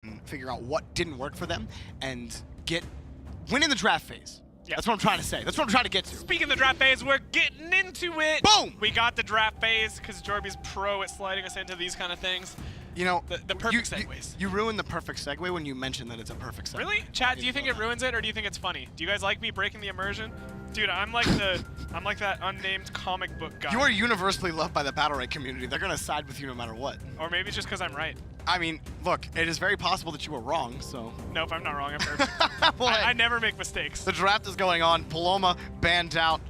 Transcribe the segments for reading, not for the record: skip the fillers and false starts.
and figure out what didn't work for them and win in the draft phase. Yeah. That's what I'm trying to say. That's what I'm trying to get to. Speaking of the draft phase, we're getting into it. Boom! We got the draft phase because Jorby's pro at sliding us into these kind of things. You know, the perfect segues. You ruined the perfect segue when you mentioned that it's a perfect segue. Really? Chad, do you think it ruins it or do you think it's funny? Do you guys like me breaking the immersion? Dude, I'm like that unnamed comic book guy. You are universally loved by the Battlerite community. They're going to side with you no matter what. Or maybe it's just because I'm right. I mean, look, it is very possible that you were wrong, so. Nope, I'm not wrong. I'm perfect. Well, I never make mistakes. The draft is going on. Paloma banned out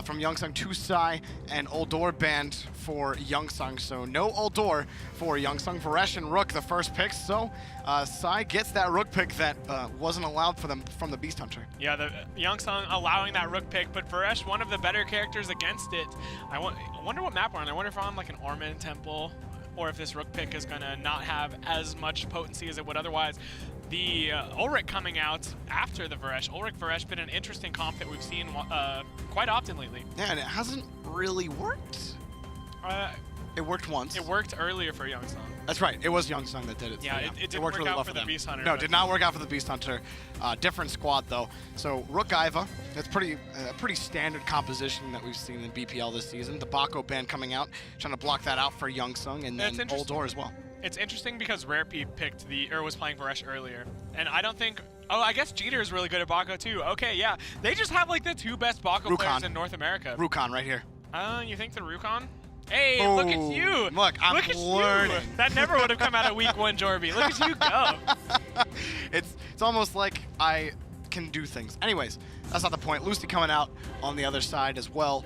from YOUNGSUNG to SIGH, and Uldor banned for YOUNGSUNG. So no Uldor for YOUNGSUNG. Varesh and Rook, the first picks. So SIGH gets that Rook pick that wasn't allowed for them from the Beast Hunter. Yeah, the YOUNGSUNG allowing that Rook pick, but Varesh, one of the better characters against it. I wonder what map we're on. I wonder if we're on like an Orman Temple, or if this Rook pick is going to not have as much potency as it would otherwise. The Ulrich coming out after the Varesh. Ulrich-Varesh been an interesting comp that we've seen quite often lately. Yeah, and it hasn't really worked. It worked once. It worked earlier for YOUNGSUNG. That's right. It was YOUNGSUNG that did it. Yeah, So, it didn't worked work really out well for the them. Beast Hunter. No, but it did not work out for the Beast Hunter. Different squad, though. So Rook Iva, that's pretty standard composition that we've seen in BPL this season. The Bako band coming out, trying to block that out for YOUNGSUNG, and then Uldor as well. It's interesting because RareP picked was playing Varesh earlier, and I don't think. Oh, I guess Jeter is really good at Bako too. Okay, yeah, they just have like the two best Bako players in North America. Rukon right here. You think the Rukon? Hey, look at you! Look, I'm learning. That never would have come out of week one, Jorby. Look at you go. It's almost like I can do things. Anyways, that's not the point. Lucy coming out on the other side as well.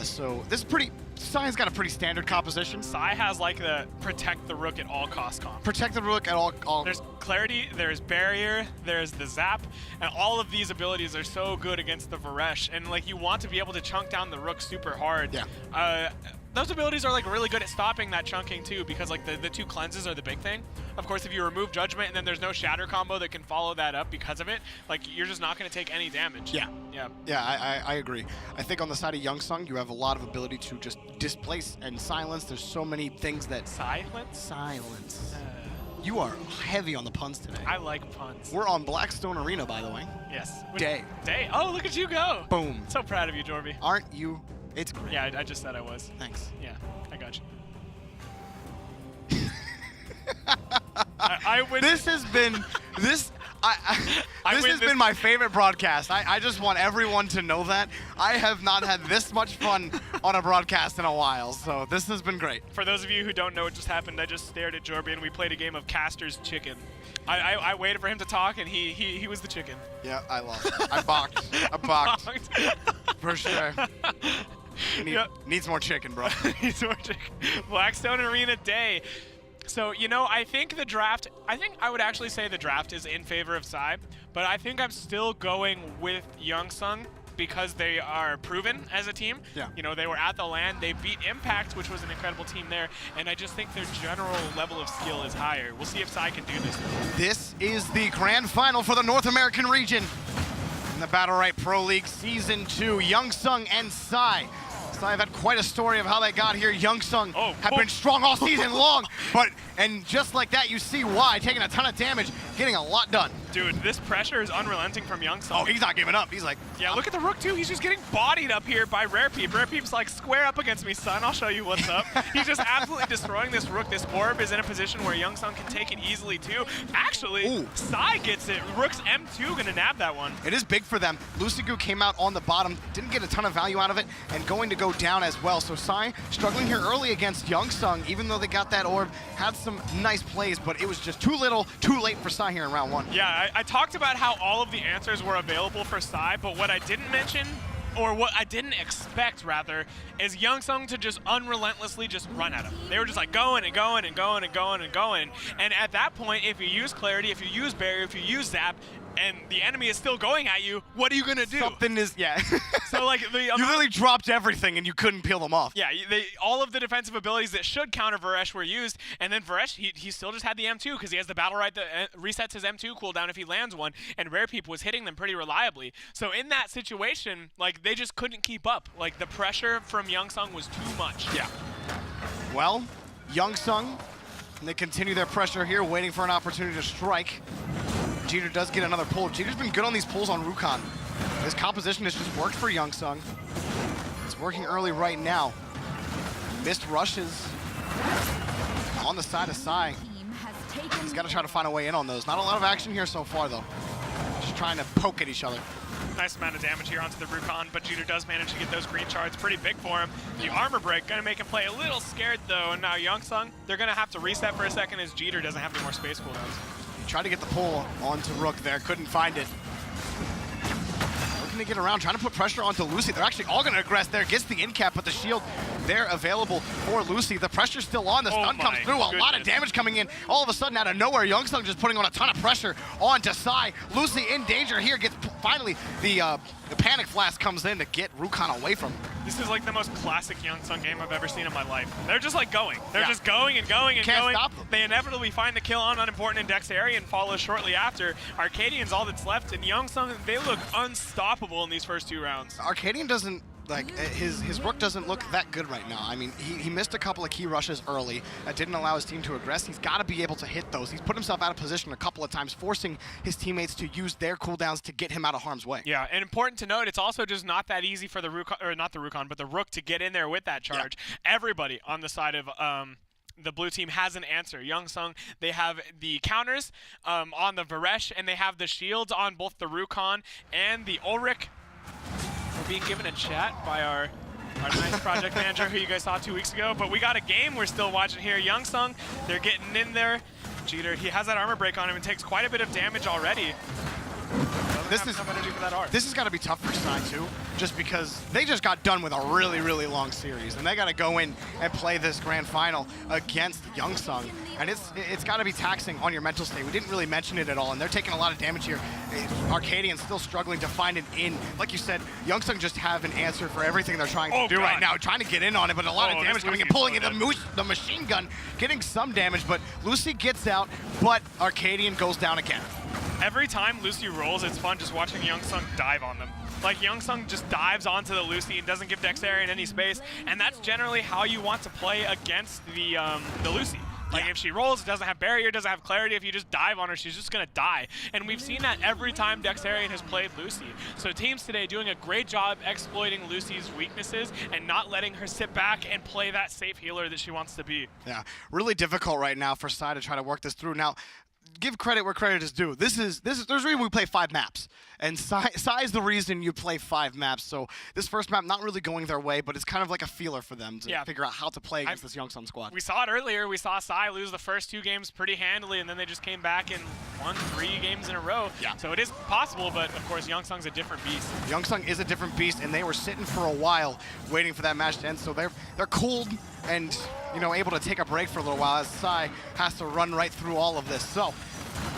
So this is pretty. SIGH's got a pretty standard composition. SIGH has like the protect the Rook at all cost comp. Protect the Rook at all. There's clarity, there's barrier, there's the zap, and all of these abilities are so good against the Varesh. And like you want to be able to chunk down the Rook super hard. Yeah. Those abilities are like really good at stopping that chunking too, because like the two cleanses are the big thing. Of course, if you remove Judgment and then there's no Shatter combo that can follow that up because of it, like you're just not going to take any damage. Yeah. Yeah. Yeah, I agree. I think on the side of YOUNGSUNG, you have a lot of ability to just displace and silence. There's so many things that... Silence. You are heavy on the puns today. I like puns. We're on Blackstone Arena, by the way. Yes. Day. Oh, look at you go. Boom. So proud of you, Jorby. Aren't you? It's great. Yeah, I just said I was. Thanks. Yeah, I got you. I win. This has been this has been my favorite broadcast. I just want everyone to know that. I have not had this much fun on a broadcast in a while, so this has been great. For those of you who don't know what just happened, I just stared at Jorby and we played a game of Caster's Chicken. I waited for him to talk and he was the chicken. Yeah, I lost. I balked. I balked. For sure. Needs more chicken, bro. Needs more chicken. Blackstone Arena Day. So, you know, I think I would actually say the draft is in favor of SIGH, but I think I'm still going with YOUNGSUNG because they are proven as a team. Yeah. You know, they were at the LAN, they beat Impact, which was an incredible team there, and I just think their general level of skill is higher. We'll see if SIGH can do this. This is the grand final for the North American region in the Battlerite Pro League Season 2, YOUNGSUNG and SIGH. I've had quite a story of how they got here. YOUNGSUNG have been strong all season long, and just like that, you see why. Taking a ton of damage, getting a lot done. Dude, this pressure is unrelenting from YOUNGSUNG. Oh, he's not giving up. He's like... Yeah, look at the Rook, too. He's just getting bodied up here by RareP. RareP's like, square up against me, son. I'll show you what's up. He's just absolutely destroying this Rook. This orb is in a position where YOUNGSUNG can take it easily, too. Actually, SIGH gets it. Rook's M2 gonna nab that one. It is big for them. Lucigu came out on the bottom, didn't get a ton of value out of it, and going to go down as well. So SIGH struggling here early against YOUNGSUNG, even though they got that orb, had some nice plays, but it was just too little, too late for SIGH here in round one. Yeah, I talked about how all of the answers were available for SIGH, but what I didn't mention, or what I didn't expect rather, is YOUNGSUNG to just unrelentlessly just run at him. They were just like going and going and going and going and going. And at that point, if you use clarity, if you use barrier, if you use zap, and the enemy is still going at you, what are you gonna do? Something is, yeah. So like you literally dropped everything and you couldn't peel them off. Yeah, all of the defensive abilities that should counter Varesh were used, and then Varesh, he still just had the M2 because he has the Battlerite that resets his M2 cooldown if he lands one, and RareP was hitting them pretty reliably. So in that situation, like they just couldn't keep up. Like the pressure from YOUNGSUNG was too much. Yeah. Well, YOUNGSUNG And they continue their pressure here, waiting for an opportunity to strike. Jeter does get another pull. Jeter's been good on these pulls on Rukon. His composition has just worked for YOUNGSUNG. It's working early right now. Missed rushes on the side of SIGH. He's got to try to find a way in on those. Not a lot of action here so far, though. Just trying to poke at each other. Nice amount of damage here onto the Rukon, but Jeter does manage to get those green shards. Pretty big for him. The armor break going to make him play a little scared, though. And now YOUNGSUNG, they're going to have to reset for a second as Jeter doesn't have any more space cooldowns. He tried to get the pull onto Rook there. Couldn't find it. Looking to get around, trying to put pressure onto Lucy. They're actually all going to aggress there. Gets the in cap, but the shield there available for Lucy. The pressure's still on. The stun comes through. A lot of damage coming in. All of a sudden, out of nowhere, YOUNGSUNG just putting on a ton of pressure onto SIGH. Lucy in danger here. Gets finally the panic flash comes in to get Rukon away from him. This is like the most classic YOUNGSUNG game I've ever seen in my life. They're just like going. They're just going and going and Can't going. stop them. They inevitably find the kill on unimportant in Dexterity and follow shortly after. Arcadian's all that's left, and YOUNGSUNG, they look unstoppable in these first 2 rounds. Arcadian doesn't, like, his Rook doesn't look that good right now. I mean, he missed a couple of key rushes early that didn't allow his team to aggress. He's got to be able to hit those. He's put himself out of position a couple of times, forcing his teammates to use their cooldowns to get him out of harm's way. Yeah, and important to note, it's also just not that easy for the Rukon, or not the Rukon, but the Rook to get in there with that charge. Yeah. Everybody on the side of the blue team has an answer. YOUNGSUNG, they have the counters on the Varesh, and they have the shields on both the Rukon and the Ulrich. We're being given a chat by our nice project manager who you guys saw 2 weeks ago, but we got a game we're still watching here. YOUNGSUNG, they're getting in there. Jeter, he has that armor break on him and takes quite a bit of damage already. This has got to be tough for SIGH too, just because they just got done with a really, really long series, and they got to go in and play this grand final against YOUNGSUNG, and it's got to be taxing on your mental state. We didn't really mention it at all, and they're taking a lot of damage here. Arcadian's still struggling to find an in. Like you said, YOUNGSUNG just have an answer for everything they're trying to do right now, trying to get in on it, but a lot of damage coming in, pulling in the machine gun, getting some damage, but Lucy gets out, but Arcadian goes down again. Every time Lucy rolls, it's fun just watching YOUNGSUNG dive on them. Like, YOUNGSUNG just dives onto the Lucy and doesn't give Dexterian any space, and that's generally how you want to play against the Lucy. Like, if she rolls, doesn't have barrier, doesn't have clarity, if you just dive on her, she's just going to die. And we've seen that every time Dexterian has played Lucy. So teams today doing a great job exploiting Lucy's weaknesses and not letting her sit back and play that safe healer that she wants to be. Yeah, really difficult right now for SIGH to try to work this through. Now, give credit where credit is due. There's a reason we play 5 maps, and SIGH is the reason you play 5 maps. So this first map not really going their way, but it's kind of like a feeler for them to figure out how to play against this YOUNGSUNG squad. We saw it earlier. We saw SIGH lose the first 2 games pretty handily, and then they just came back and won 3 games in a row. Yeah. So it is possible, but of course YOUNGSUNG's a different beast. YOUNGSUNG is a different beast, and they were sitting for a while waiting for that match to end. So they're cooled and able to take a break for a little while as SIGH has to run right through all of this. So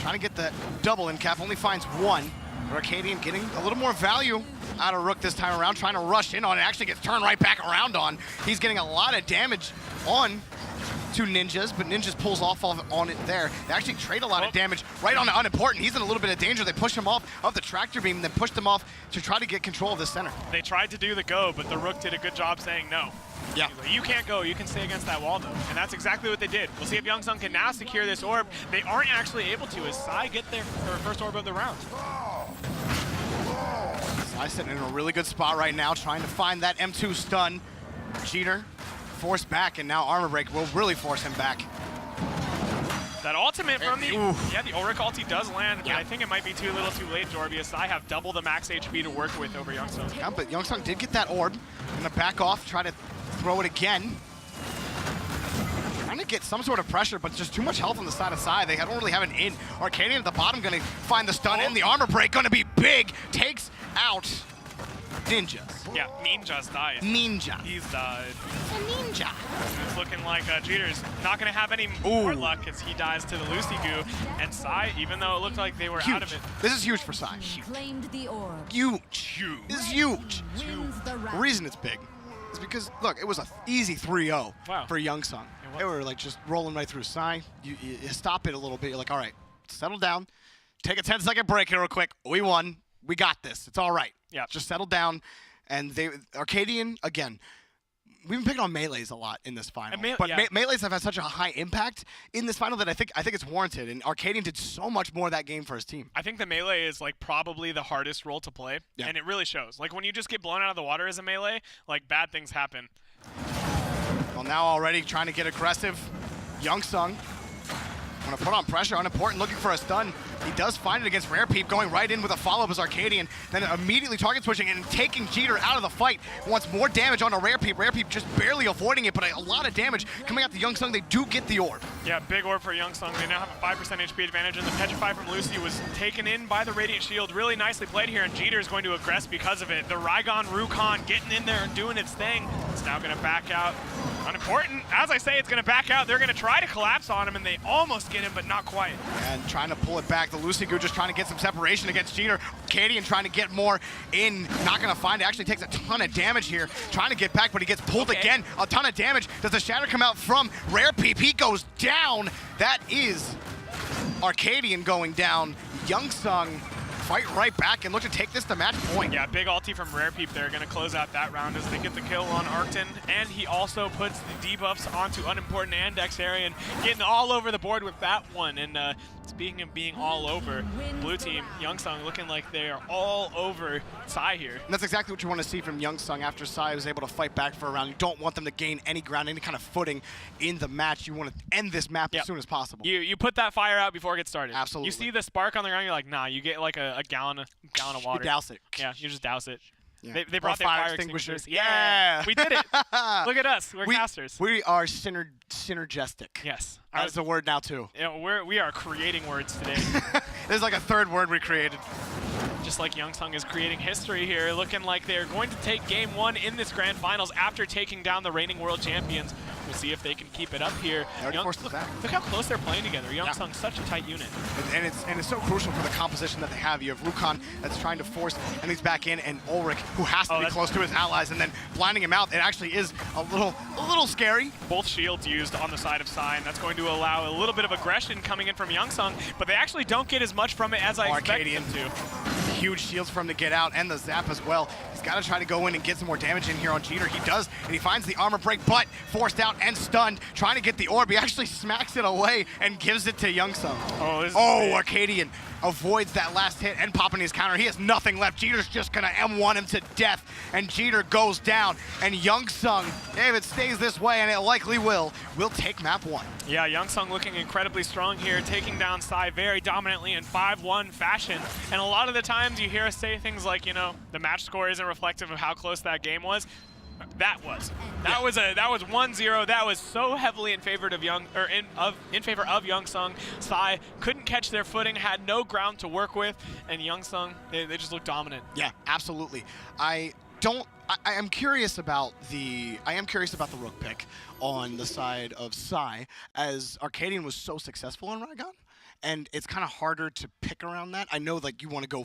trying to get the double in cap, only finds 1. Arcadian getting a little more value out of Rook this time around, trying to rush in on it, actually gets turned right back around on. He's getting a lot of damage on to Ninjas, but Ninjas pulls off on it there. They actually trade a lot of damage right on the unimportant. He's in a little bit of danger. They push him off of the tractor beam, then pushed him off to try to get control of the center. They tried to do the go, but the Rook did a good job saying no. Yeah. Like, you can't go, you can stay against that wall though. And that's exactly what they did. We'll see if YOUNGSUNG can now secure this orb. They aren't actually able to as SIGH get their first orb of the round. SIGH sitting in a really good spot right now, trying to find that M2 stun. Jeter forced back, and now armor break will really force him back. That ultimate from the Ulrich ulti does land, but I think it might be too little too late, Jorby, as SIGH have double the max HP to work with over YOUNGSUNG. Yeah, but YOUNGSUNG did get that orb. Gonna back off, try to throw it again. Trying to get some sort of pressure, but just too much health on the side of SIGH. They don't really have an in. Arcadian at the bottom gonna find the stun in. The armor break gonna be big. Takes out Ninjas. Yeah, Ninjas died. Ninja. He's died. A ninja. It's looking like Jeter's not going to have any more luck as he dies to the Lucy Goo. And SIGH, even though it looked like they were out of it. This is huge for SIGH. Huge. This is huge. The reason it's big is because, look, it was an easy 3-0 for YOUNGSUNG. They were like just rolling right through SIGH. You stop it a little bit. You're like, all right, settle down. Take a 10-second break here real quick. We won. We got this. It's all right. Yeah. Just settle down. And Arcadian, again, been picking on melees a lot in this final, but yeah. melees have had such a high impact in this final that I think it's warranted. And Arcadian did so much more that game for his team. I think the melee is like probably the hardest role to play, and it really shows. Like when you just get blown out of the water as a melee, like bad things happen. Well, now already trying to get aggressive, YOUNGSUNG. Want to put on pressure, unimportant, looking for a stun. He does find it against Rare Peep, going right in with a follow-up as Arcadian, then immediately target switching and taking Jeter out of the fight. Wants more damage onto Rare Peep. Rare Peep just barely avoiding it, but a lot of damage coming out to YOUNGSUNG. They do get the orb. Yeah, big orb for YOUNGSUNG. They now have a 5% HP advantage, and the Petrify from Lucy was taken in by the Radiant Shield. Really nicely played here, and Jeter is going to aggress because of it. The Rygon Rukon getting in there and doing its thing. It's now going to back out. Unimportant. As I say, it's going to back out. They're going to try to collapse on him, and they almost get him, but not quite. And trying to pull it back. The Lucy Goo just trying to get some separation against Jeter. Arcadian trying to get more in. Not going to find it. Actually takes a ton of damage here. Trying to get back, but he gets pulled again. A ton of damage. Does the Shatter come out from Rare Peep? He goes down. That is Arcadian going down. YOUNGSUNG fight right back and look to take this to match point. Yeah, big ulti from Rare Peep there, gonna close out that round as they get the kill on Arcton, and he also puts the debuffs onto Unimportant and Dexarian, getting all over the board with that one. And speaking of being all over, blue team, YOUNGSUNG looking like they are all over SIGH here. And that's exactly what you want to see from YOUNGSUNG after SIGH was able to fight back for a round. You don't want them to gain any ground, any kind of footing in the match. You want to end this map as soon as possible. You put that fire out before it gets started. Absolutely. You see the spark on the ground, you're like, nah, you get like a gallon of water. You douse it. Yeah, you just douse it. Yeah. They brought their fire extinguishers. Yeah. We did it. Look at us. We're casters. We are synergistic. Yes. That's a word now, too. Yeah, we are creating words today. There's like a third word we created. Just like YOUNGSUNG is creating history here, looking like they're going to take game one in this grand finals after taking down the reigning world champions. We'll see if they can keep it up here. Look how close they're playing together. YOUNGSUNG, such a tight unit. And it's so crucial for the composition that they have. You have Rukon that's trying to force enemies back in, and Ulrich who has to be close to his allies, and then blinding him out. It actually is a little scary. Both shields used on the side of SIGH, and that's going to allow a little bit of aggression coming in from YOUNGSUNG, but they actually don't get as much from it as I expected them to. Huge shields for him to get out, and the zap as well. He's got to try to go in and get some more damage in here on Jeter. He does, and he finds the armor break, but forced out and stunned, trying to get the orb. He actually smacks it away and gives it to YOUNGSUNG. Oh, Arcadian avoids that last hit and popping his counter. He has nothing left. Jeter's just gonna M1 him to death, and Jeter goes down. And YOUNGSUNG, if it stays this way, and it likely will take map one. Yeah, YOUNGSUNG looking incredibly strong here, taking down SIGH very dominantly in 5-1 fashion. And a lot of the times you hear us say things like, you know, the match score isn't reflective of how close that game was. That was 1-0. That was so heavily in favor of YOUNGSUNG. SIGH couldn't catch their footing, had no ground to work with, and YOUNGSUNG, they just looked dominant. Yeah, absolutely. I am curious about the Rook pick on the side of SIGH, as Arcadian was so successful in Rygon, and it's kind of harder to pick around that. I know like you want to go